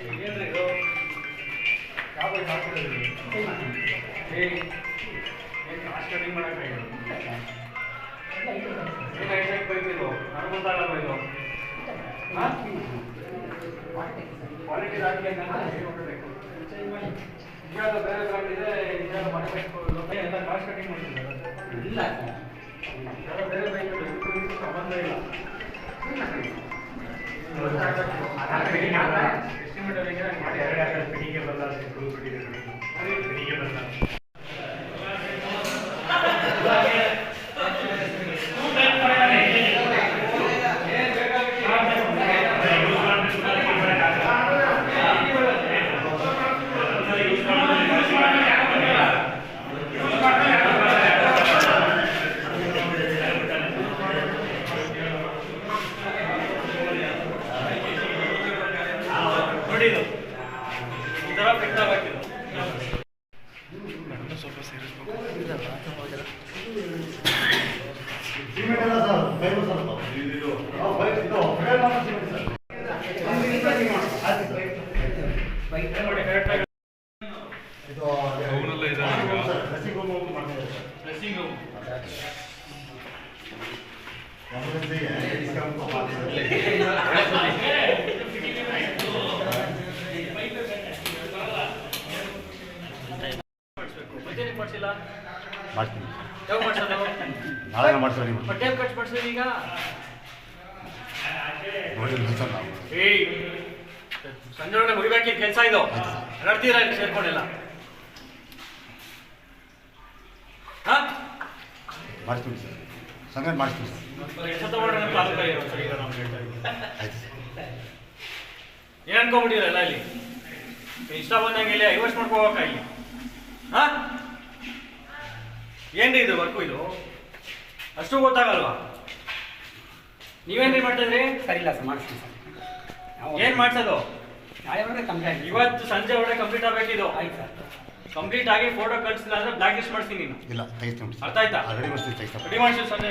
ಏನ್ರಿ ಇದು ಯಾವ ಹಾಕಿರೋದು ಏನು ಕಾಸ್ಟ್ ಕಟಿಂಗ್ ಮಾಡೋಕ್ಕೆ ಏನು ಐಟೆಕ್ ಬೈಕ್ ಇದು ನನಗೆ ಗೊತ್ತಾಗಲ್ಲ ಇದು ಹಾಂ ಕ್ವಾಲಿಟಿ ಹಾಕಿ ಅಂತ ನೋಡಬೇಕು ಇವಾಗ ಬೇರೆ ಬ್ರ್ಯಾಂಡ್ ಇದೆ ಇವಾಗ ಮಾಡಬೇಕು ಎಲ್ಲ ಕಾಸ್ಟ್ ಕಟಿಂಗ್ ಮಾಡ್ತಿದ್ದಾರೆ ಇಲ್ಲ ಬೇರೆ ಬೈಕ್ ಸಂಬಂಧ ಇಲ್ಲ ಎಸ್ಟಿಮೇಟ್ ಬರಲ್ಲ ಈ ಥರ ಬೆಟ್ಟವಾಗಿದ್ದು ಸ್ವಲ್ಪ ಸೇರಿಸ್ಬೇಕು ಮಾಡ್ತೀನಿ ಯಾವಾಗ ಮಾಡ್ಸೋದು ನಾಳೆ ಮಾಡ್ತೀವಿ ಟೇಪ್ ಕಟ್ಸ್ ಮಾಡ್ಸೋದು ಈಗ ನೋಡಿ ನಾವು ಏಯ್ ಸಂಜೆ ಒಳಗೆ ಮುಗಿಬೇಕಿದ್ದ ಕೆಲಸ ಇದು ನಡ್ತೀರಾ ಇಲ್ಲಿ ಸೇರ್ಕೊಂಡಿಲ್ಲ ಹಾಂ ಮಾಡ್ತೀವಿ ಸರ್ ಸಂಗತಿ ಮಾಡ್ತೀವಿ ಸರ್ ಎಷ್ಟು ತಗೊಂಡ್ರೆ ತಾಲೂಕ ಇರೋ ಸರ್ ಈಗ ನಾವು ಹೇಳ್ತಾ ಇದ್ದೀವಿ ಆಯ್ತು ಏನು ಅನ್ಕೊಂಬಿಟ್ಟಿರಲ್ಲ ಇಲ್ಲಿ ಇಷ್ಟ ಬಂದಂಗೆ ಇಲ್ಲಿ ಐವರ್ಸ್ ಮಾಡ್ಕೋಬೇಕ ಇಲ್ಲಿ ಹಾಂ ಏನ್ರಿ ಇದು ವರ್ಕು ಇದು ಅಷ್ಟು ಗೊತ್ತಾಗಲ್ವಾ ನೀವೇನ್ರಿ ಮಾಡ್ತಿದ್ರಿ ಸರಿ ಇಲ್ಲ ಸರ್ ಮಾಡಿಸ್ತೀನಿ ಸರ್ ಏನು ಮಾಡ್ಸೋದು ನಾಳೆ ಒಳಗೆ ಕಂಪ್ಲೀಟ್ ಆಗಿ ಇವತ್ತು ಸಂಜೆ ಒಳಗೆ ಕಂಪ್ಲೀಟ್ ಆಗಬೇಕಿದು ಆಯ್ತು ಸರ್ ಕಂಪ್ಲೀಟ್ ಆಗಿ ಫೋಟೋ ಕಳಿಸಿಲ್ಲ ಅಂದ್ರೆ ಬ್ಲಾಕ್ ಲಿಸ್ಟ್ ಮಾಡ್ತೀನಿ ನೀನು ಇಲ್ಲ ತೆಗಿಸ್ತೀನಿ ಅರ್ಥ ಆಯ್ತಾ ರೆಡಿ ಮಾಡ್ತೀವಿ ತೆಗಿಸ್ತೀನಿ ರೆಡಿ ಮಾಡಿಸಿ ಸಂಜೆ